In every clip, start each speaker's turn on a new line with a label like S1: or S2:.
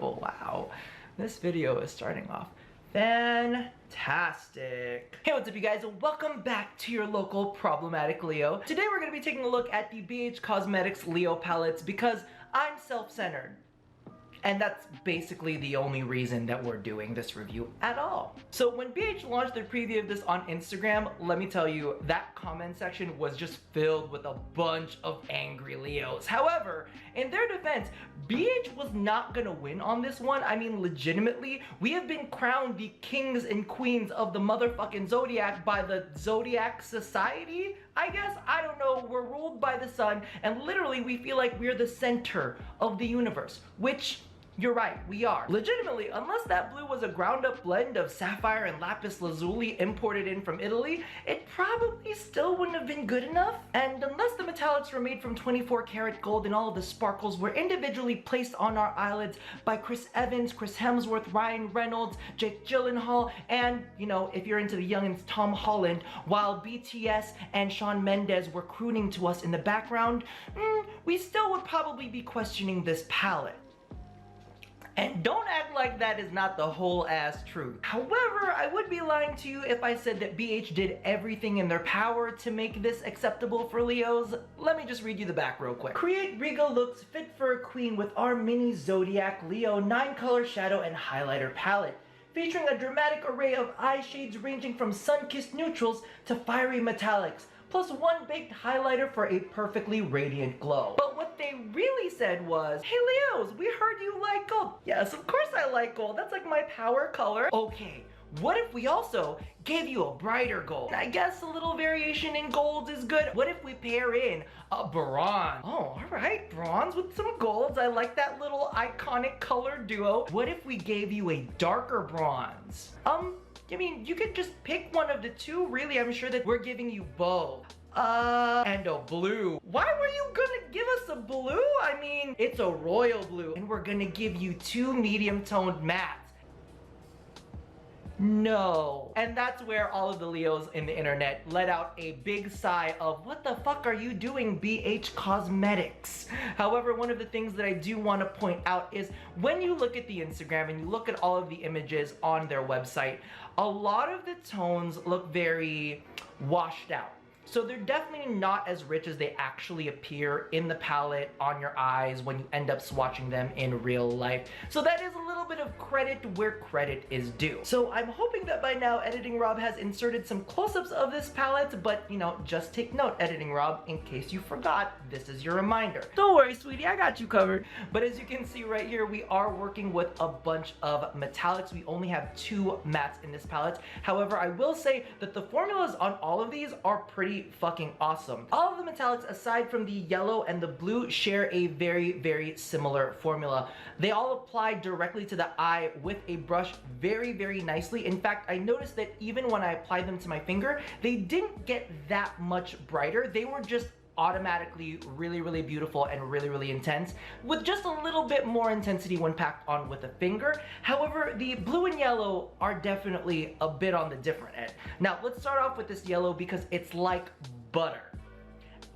S1: adorable. Wow, this video is starting off fantastic. Hey, what's up you guys? Welcome back to your local problematic Leo. Today we're going to be taking a look at the BH Cosmetics Leo palettes because I'm self-centered. And that's basically the only reason that we're doing this review at all. So when BH launched their preview of this on Instagram, let me tell you, that comment section was just filled with a bunch of angry Leos. However, in their defense, BH was not gonna win on this one. I mean, legitimately, we have been crowned the kings and queens of the motherfucking Zodiac by the Zodiac Society, I guess. I don't know. We're ruled by the sun, and literally we feel like we're the center of the universe, which you're right, we are. Legitimately, unless that blue was a ground up blend of sapphire and lapis lazuli imported in from Italy, it probably still wouldn't have been good enough. And unless the metallics were made from 24 karat gold and all of the sparkles were individually placed on our eyelids by Chris Evans, Chris Hemsworth, Ryan Reynolds, Jake Gyllenhaal, and, you know, if you're into the youngins, Tom Holland, while BTS and Shawn Mendes were crooning to us in the background, we still would probably be questioning this palette. And don't act like that is not the whole ass truth. However, I would be lying to you if I said that BH did everything in their power to make this acceptable for Leos. Let me just read you the back real quick. Create regal looks fit for a queen with our mini Zodiac Leo 9-color shadow and highlighter palette, featuring a dramatic array of eye shades ranging from sun-kissed neutrals to fiery metallics, plus one baked highlighter for a perfectly radiant glow. But what they really said was, hey Leos, we heard you like gold. Yes, of course I like gold. That's like my power color. Okay, what if we also gave you a brighter gold? I guess a little variation in golds is good. What if we pair in a bronze? Oh, all right, bronze with some golds. I like that little iconic color duo. What if we gave you a darker bronze? I mean, you could just pick one of the two, really. I'm sure that we're giving you both. And a blue. Why were you gonna give us a blue? I mean, it's a royal blue. And we're gonna give you two medium-toned mattes. No. And that's where all of the Leos in the internet let out a big sigh of, what the fuck are you doing, BH Cosmetics? However, one of the things that I do want to point out is when you look at the Instagram and you look at all of the images on their website, a lot of the tones look very washed out. So they're definitely not as rich as they actually appear in the palette on your eyes when you end up swatching them in real life. So that is a little bit of credit where credit is due. So I'm hoping that by now Editing Rob has inserted some close-ups of this palette, but you know, just take note, Editing Rob, in case you forgot, this is your reminder. Don't worry, sweetie, I got you covered. But as you can see right here, we are working with a bunch of metallics. We only have 2 mattes in this palette. However, I will say that the formulas on all of these are pretty fucking awesome. All of the metallics aside from the yellow and the blue share a very similar formula. They all apply directly to the eye with a brush very nicely. In fact, I noticed that even when I applied them to my finger, they didn't get that much brighter. They were just automatically really beautiful and really intense, with just a little bit more intensity when packed on with a finger. However, the blue and yellow are definitely a bit on the different end. Now let's start off with this yellow because it's like butter.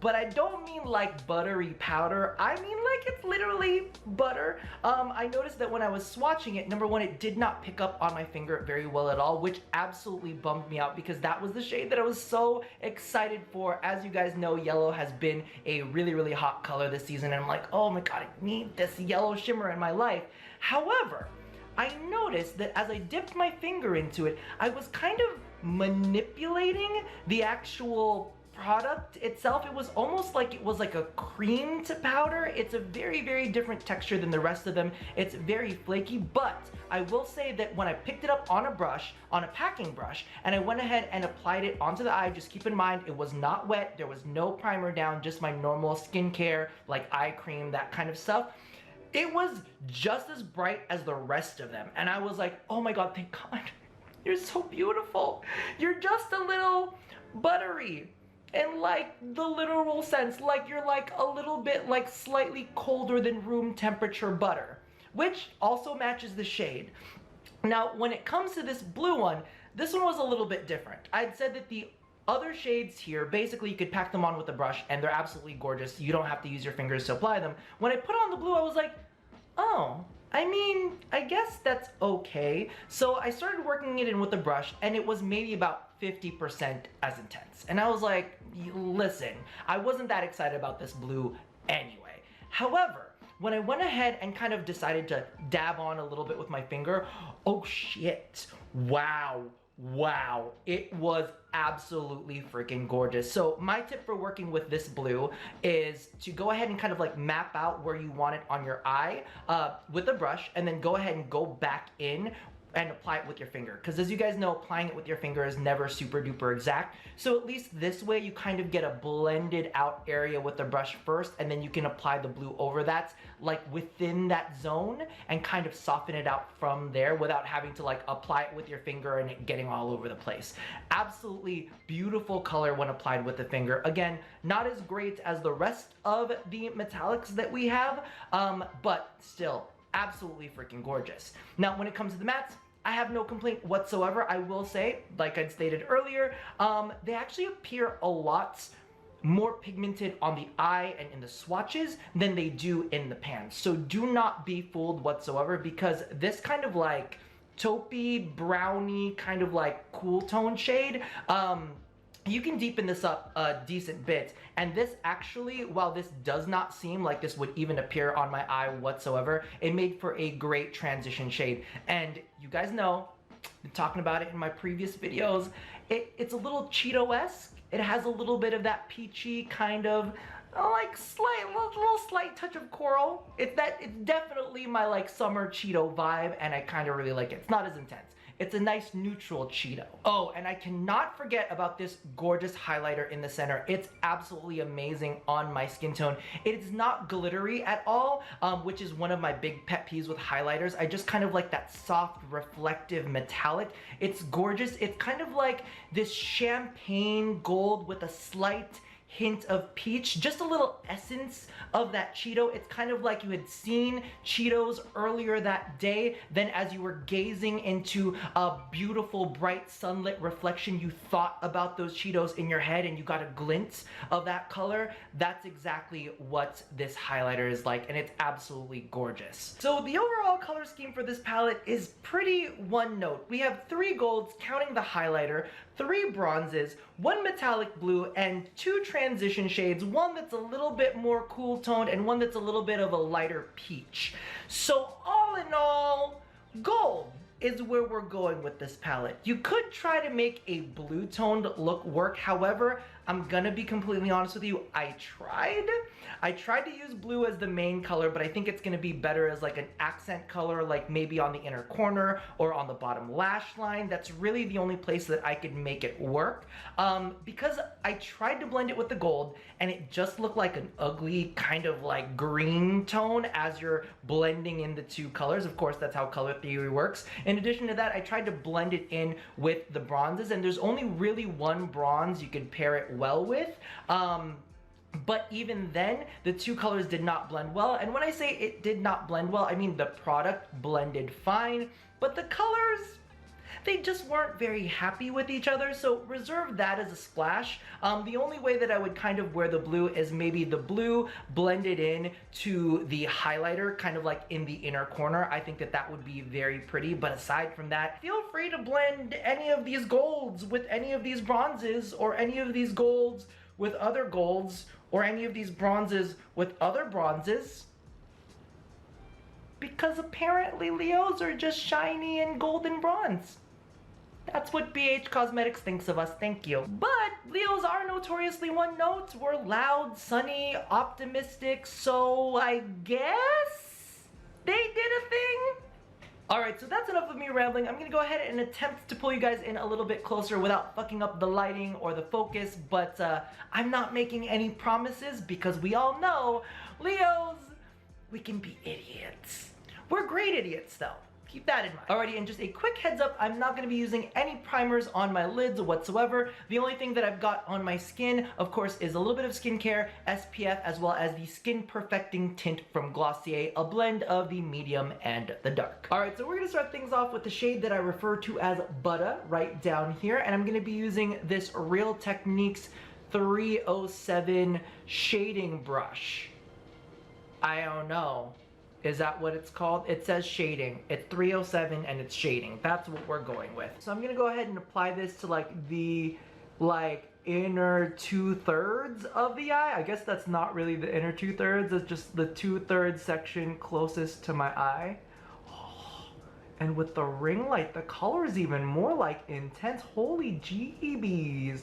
S1: But I don't mean like buttery powder, I mean like it's literally butter. I noticed that when I was swatching it, number one, it did not pick up on my finger very well at all, which absolutely bummed me out because that was the shade that I was so excited for. As you guys know, yellow has been a really hot color this season, and I'm like, oh my god, I need this yellow shimmer in my life. However, I noticed that as I dipped my finger into it, I was kind of manipulating the actual product itself. It was almost like it was like a cream to powder. It's a very different texture than the rest of them. It's very flaky, but I will say that when I picked it up on a brush, on a packing brush, and I went ahead and applied it onto the eye, just keep in mind it was not wet, there was no primer down, just my normal skincare, like eye cream, that kind of stuff. It was just as bright as the rest of them, and I was like, oh my god, thank god. You're so beautiful. You're just a little buttery. In like the literal sense, like you're like a little bit like slightly colder than room temperature butter, which also matches the shade. Now, when it comes to this blue one, this one was a little bit different. I'd said that the other shades here, basically you could pack them on with a brush and they're absolutely gorgeous. You don't have to use your fingers to apply them. When I put on the blue, I was like, oh, I mean, I guess that's okay. So I started working it in with the brush and it was maybe about 50% as intense. And I was like, listen, I wasn't that excited about this blue anyway. However, when I went ahead and kind of decided to dab on a little bit with my finger, oh shit, wow. Wow, it was absolutely freaking gorgeous. So my tip for working with this blue is to go ahead and kind of like map out where you want it on your eye with a brush, and then go ahead and go back in and apply it with your finger. Because as you guys know, applying it with your finger is never super duper exact. So at least this way you kind of get a blended out area with the brush first, and then you can apply the blue over that, like within that zone, and kind of soften it out from there without having to like apply it with your finger and it getting all over the place. Absolutely beautiful color when applied with the finger. Again, not as great as the rest of the metallics that we have, but still absolutely freaking gorgeous. Now, when it comes to the mattes, I have no complaint whatsoever. I will say, like I'd stated earlier, they actually appear a lot more pigmented on the eye and in the swatches than they do in the pan. So do not be fooled whatsoever, because this kind of like taupey, browny, kind of like cool tone shade, you can deepen this up a decent bit. And this actually, while this does not seem like this would even appear on my eye whatsoever, it made for a great transition shade. And you guys know, I've been talking about it in my previous videos, it's a little Cheeto-esque. It has a little bit of that peachy kind of like little slight touch of coral. It's definitely my like summer Cheeto vibe, and I kind of really like it. It's not as intense. It's a nice neutral Cheeto. Oh, and I cannot forget about this gorgeous highlighter in the center. It's absolutely amazing on my skin tone. It is not glittery at all, which is one of my big pet peeves with highlighters. I just kind of like that soft, reflective metallic. It's gorgeous. It's kind of like this champagne gold with a slight hint of peach, just a little essence of that Cheeto. It's kind of like you had seen Cheetos earlier that day, then as you were gazing into a beautiful bright sunlit reflection, you thought about those Cheetos in your head and you got a glint of that color. That's exactly what this highlighter is like, and it's absolutely gorgeous. So the overall color scheme for this palette is pretty one note. We have 3 golds, counting the highlighter, 3 bronzes, 1 metallic blue, and 2 transition shades, one that's a little bit more cool toned and one that's a little bit of a lighter peach. So all in all, gold is where we're going with this palette. You could try to make a blue toned look work. However, I'm gonna be completely honest with you, I tried to use blue as the main color, but I think it's gonna be better as like an accent color, like maybe on the inner corner or on the bottom lash line. That's really the only place that I could make it work. Because I tried to blend it with the gold and it just looked like an ugly kind of like green tone as you're blending in the 2 colors. Of course, that's how color theory works. In addition to that, I tried to blend it in with the bronzes, and there's only really 1 bronze you could pair it well with. But even then, the 2 colors did not blend well. And when I say it did not blend well, I mean the product blended fine, but the colors, they just weren't very happy with each other. So reserve that as a splash. The only way that I would kind of wear the blue is maybe the blue blended in to the highlighter, kind of like in the inner corner. I think that that would be very pretty. But aside from that, feel free to blend any of these golds with any of these bronzes, or any of these golds with other golds, or any of these bronzes with other bronzes. Because apparently Leos are just shiny and golden bronze. That's what BH Cosmetics thinks of us, thank you. But Leos are notoriously one note. We're loud, sunny, optimistic, so I guess they did a thing. Alright, so that's enough of me rambling. I'm gonna go ahead and attempt to pull you guys in a little bit closer without fucking up the lighting or the focus, but I'm not making any promises, because we all know, Leos, we can be idiots. We're great idiots though. Keep that in mind. Alrighty, and just a quick heads up, I'm not going to be using any primers on my lids whatsoever. The only thing that I've got on my skin, of course, is a little bit of skincare, SPF, as well as the Skin Perfecting Tint from Glossier, a blend of the medium and the dark. Alright, so we're going to start things off with the shade that I refer to as Butter right down here, and I'm going to be using this Real Techniques 307 shading brush. I don't know. Is that what it's called? It says shading. It's 307 and it's shading. That's what we're going with. So I'm gonna go ahead and apply this to like the inner 2/3 of the eye. I guess that's not really the inner 2/3. It's just the 2/3 section closest to my eye. And with the ring light, the color is even more like intense. Holy jeebies.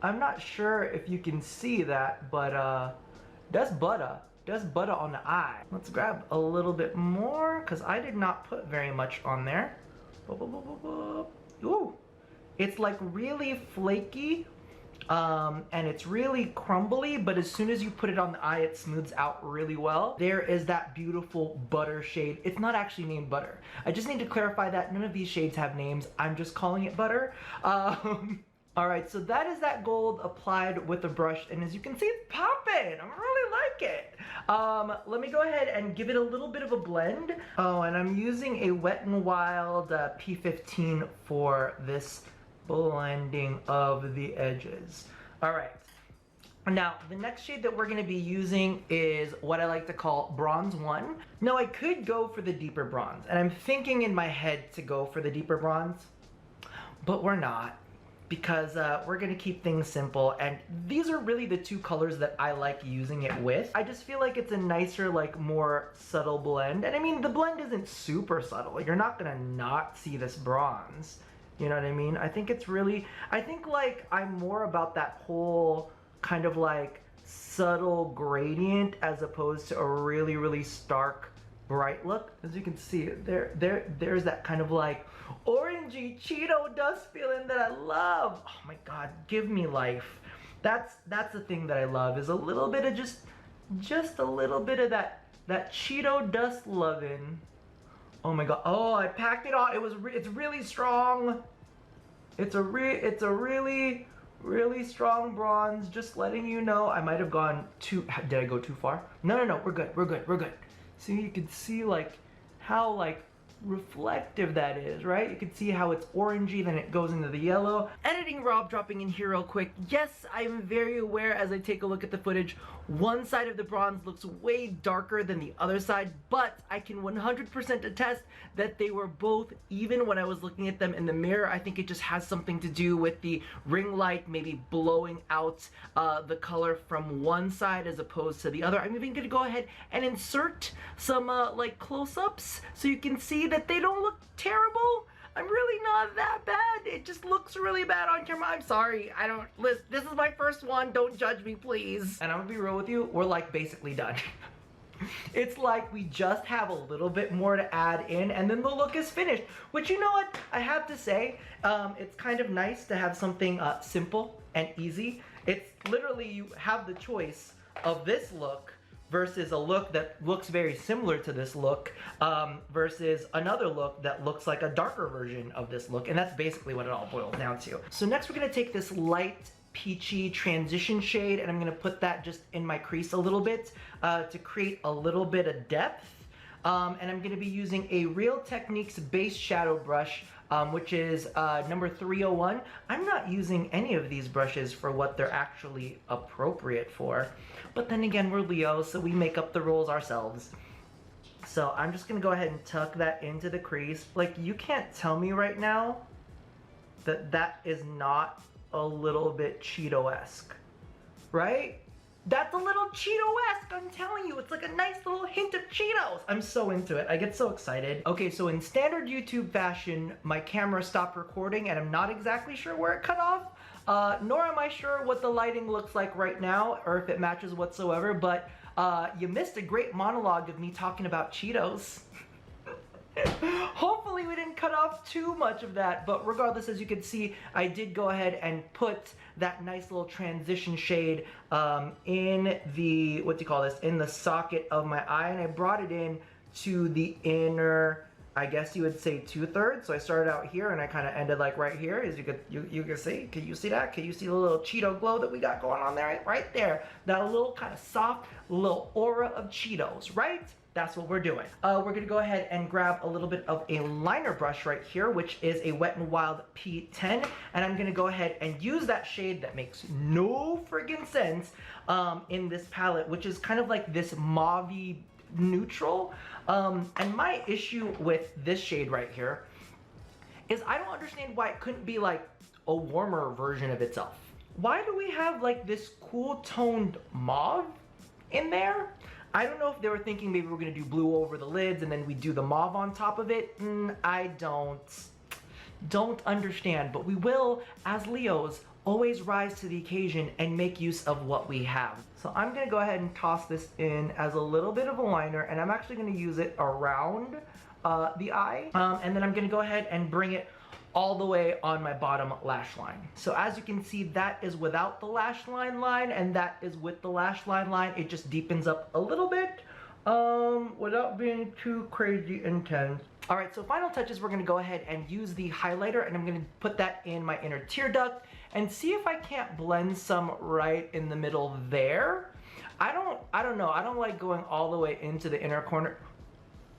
S1: I'm not sure if you can see that, but that's butter. That's butter on the eye. Let's grab a little bit more because I did not put very much on there. Ooh, it's like really flaky and it's really crumbly, but as soon as you put it on the eye, it smooths out really well. There is that beautiful butter shade. It's not actually named butter. I just need to clarify that none of these shades have names. I'm just calling it butter. All right, so that is that gold applied with a brush, and as you can see, it's popping. I really like it. Let me go ahead and give it a little bit of a blend. Oh, and I'm using a Wet n Wild P15 for this blending of the edges. All right. Now, the next shade that we're gonna be using is what I like to call Bronze 1. Now, I could go for the deeper bronze, and I'm thinking in my head to go for the deeper bronze, but we're not, because we're gonna keep things simple, and these are really the two colors that I like using it with. I just feel like it's a nicer, like more subtle blend, and I mean, the blend isn't super subtle. You're not gonna not see this bronze. You know what I mean? I think it's really, I think like I'm more about that whole kind of like subtle gradient as opposed to a really, really stark bright look. As you can see, there's that kind of like orangey Cheeto dust feeling that I love. Oh my God, give me life. That's the thing that I love, is a little bit of just a little bit of that Cheeto dust loving. Oh my God. Oh, I packed it on. It's really strong. It's a really, really strong bronze. Just letting you know. I might have gone too, did I go too far? No, we're good. So you can see like how like reflective that is, right? You can see how it's orangey, then it goes into the yellow. Editing Rob dropping in here real quick. Yes, I'm very aware as I take a look at the footage, one side of the bronze looks way darker than the other side, but I can 100% attest that they were both even when I was looking at them in the mirror. I think it just has something to do with the ring light maybe blowing out the color from one side as opposed to the other. I'm even gonna go ahead and insert some like close-ups so you can see that they don't look terrible. I'm really not that bad. It just looks really bad on camera. I'm sorry. I don't listen. This is my first one. Don't judge me, please. And I'm gonna be real with you. We're like basically done. It's like we just have a little bit more to add in and then the look is finished. Which, you know what? I have to say, it's kind of nice to have something simple and easy. It's literally, you have the choice of this look versus a look that looks very similar to this look, versus another look that looks like a darker version of this look, and that's basically what it all boils down to. So next we're gonna take this light peachy transition shade and I'm gonna put that just in my crease a little bit to create a little bit of depth. And I'm gonna be using a Real Techniques base shadow brush, which is number 301. I'm not using any of these brushes for what they're actually appropriate for. But then again, we're Leo, so we make up the rules ourselves. So I'm just gonna go ahead and tuck that into the crease. Like, you can't tell me right now that that is not a little bit Cheeto-esque, right? That's a little Cheeto-esque, I'm telling you. It's like a nice little hint of Cheetos. I'm so into it. I get so excited. Okay, so in standard YouTube fashion, my camera stopped recording and I'm not exactly sure where it cut off, nor am I sure what the lighting looks like right now or if it matches whatsoever, but you missed a great monologue of me talking about Cheetos. Hopefully we didn't cut off too much of that, but regardless, as you can see, I did go ahead and put that nice little transition shade in the, what do you call this, in the socket of my eye, and I brought it in to the inner, I guess you would say 2/3. So I started out here and I kind of ended like right here, as you can see. Can you see that? Can you see the little Cheeto glow that we got going on there? Right there. That little kind of soft little aura of Cheetos, right? That's what we're doing. We're gonna go ahead and grab a little bit of a liner brush right here, which is a Wet n Wild P10, and I'm gonna go ahead and use that shade that makes no friggin' sense in this palette, which is kind of like this mauvey neutral. And my issue with this shade right here is I don't understand why it couldn't be like a warmer version of itself. Why do we have like this cool toned mauve in there? I don't know if they were thinking maybe we're gonna do blue over the lids and then we do the mauve on top of it. I don't understand, but we will, as Leos, always rise to the occasion and make use of what we have. So I'm gonna go ahead and toss this in as a little bit of a liner, and I'm actually gonna use it around the eye. And then I'm gonna go ahead and bring it all the way on my bottom lash line. So as you can see, that is without the lash line, and that is with the lash line. It just deepens up a little bit without being too crazy intense. All right, so final touches, we're gonna go ahead and use the highlighter, and I'm gonna put that in my inner tear duct and see if I can't blend some right in the middle there. I don't know, I don't like going all the way into the inner corner.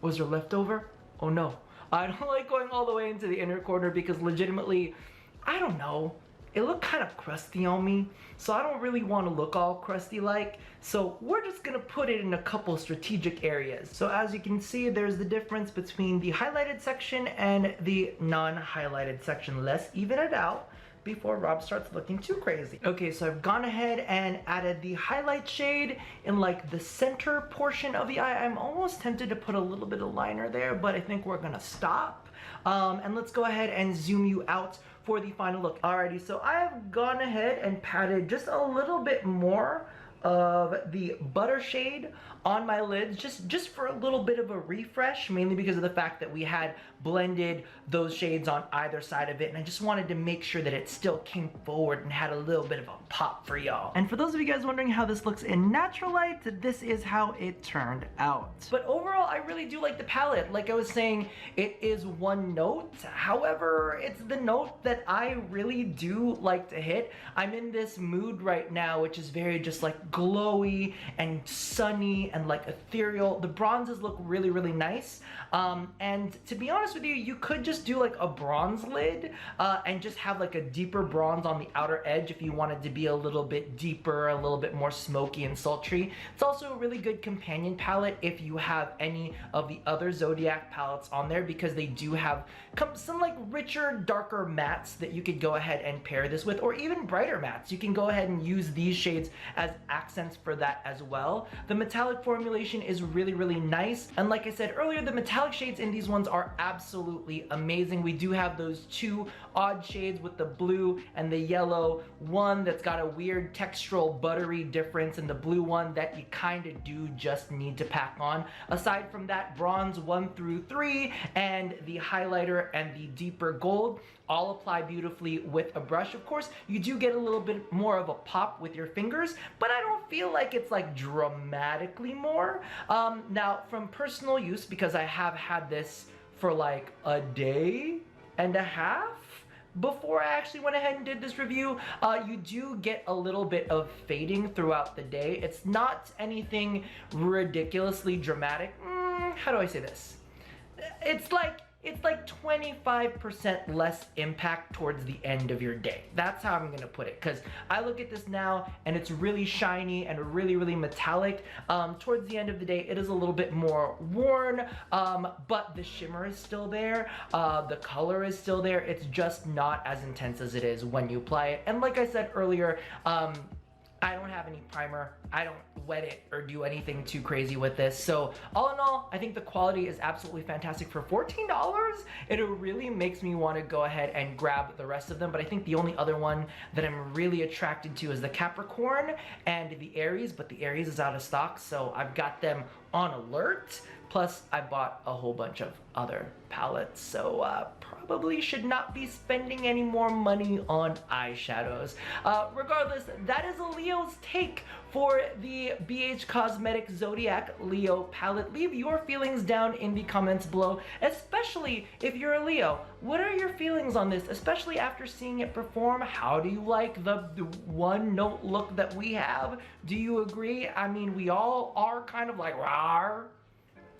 S1: Was there leftover? Oh no. I don't like going all the way into the inner corner because legitimately, I don't know, it looked kind of crusty on me, so I don't really want to look all crusty like, so we're just gonna put it in a couple strategic areas. So as you can see, there's the difference between the highlighted section and the non-highlighted section. Let's even it out before Rob starts looking too crazy. Okay, so I've gone ahead and added the highlight shade in like the center portion of the eye. I'm almost tempted to put a little bit of liner there, but I think we're gonna stop. And let's go ahead and zoom you out for the final look. Alrighty, so I have gone ahead and patted just a little bit more of the butter shade on my lids, just for a little bit of a refresh, mainly because of the fact that we had blended those shades on either side of it, and I just wanted to make sure that it still came forward and had a little bit of a pop for y'all. And for those of you guys wondering how this looks in natural light, this is how it turned out. But overall, I really do like the palette. Like I was saying, it is one note. However, it's the note that I really do like to hit. I'm in this mood right now, which is very just like glowy and sunny and like ethereal. The bronzes look really, really nice. And to be honest with you, you could just do like a bronze lid and just have like a deeper bronze on the outer edge if you wanted to be a little bit deeper, a little bit more smoky and sultry. It's also a really good companion palette if you have any of the other Zodiac palettes on there, because they do have some like richer, darker mattes that you could go ahead and pair this with, or even brighter mattes. You can go ahead and use these shades as accents for that as well. The metallic formulation is really, really nice. And like I said earlier, the metallic shades in these ones are absolutely amazing. We do have those two odd shades with the blue and the yellow, one that's got a weird textural buttery difference, and the blue one that you kind of do just need to pack on. Aside from that, bronze 1 through 3 and the highlighter and the deeper gold all apply beautifully with a brush. Of course, you do get a little bit more of a pop with your fingers, but I don't feel like it's like dramatically more. Now, from personal use, because I have had this for like a day and a half before I actually went ahead and did this review, you do get a little bit of fading throughout the day. It's not anything ridiculously dramatic. How do I say this? It's like 25% less impact towards the end of your day. That's how I'm gonna put it, because I look at this now and it's really shiny and really, really metallic. Towards the end of the day, it is a little bit more worn, but the shimmer is still there, the color is still there. It's just not as intense as it is when you apply it. And like I said earlier, I don't have any primer. I don't wet it or do anything too crazy with this. So all in all, I think the quality is absolutely fantastic. For $14, it really makes me want to go ahead and grab the rest of them. But I think the only other one that I'm really attracted to is the Capricorn and the Aries, but the Aries is out of stock, so I've got them on alert. Plus, I bought a whole bunch of other palettes, so probably should not be spending any more money on eyeshadows. Regardless, that is a Leo's take for the BH Cosmetics Zodiac Leo palette. Leave your feelings down in the comments below, especially if you're a Leo. What are your feelings on this, especially after seeing it perform? How do you like the one note look that we have? Do you agree? I mean, we all are kind of like rawr.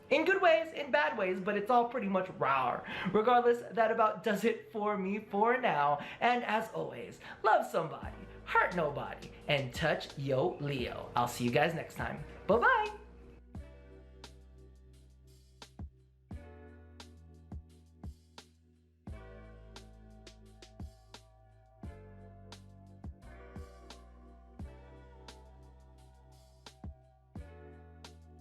S1: In good ways, in bad ways, but it's all pretty much rawr. Regardless, that about does it for me for now. And as always, love somebody, hurt nobody, and touch yo Leo. I'll see you guys next time. Bye-bye.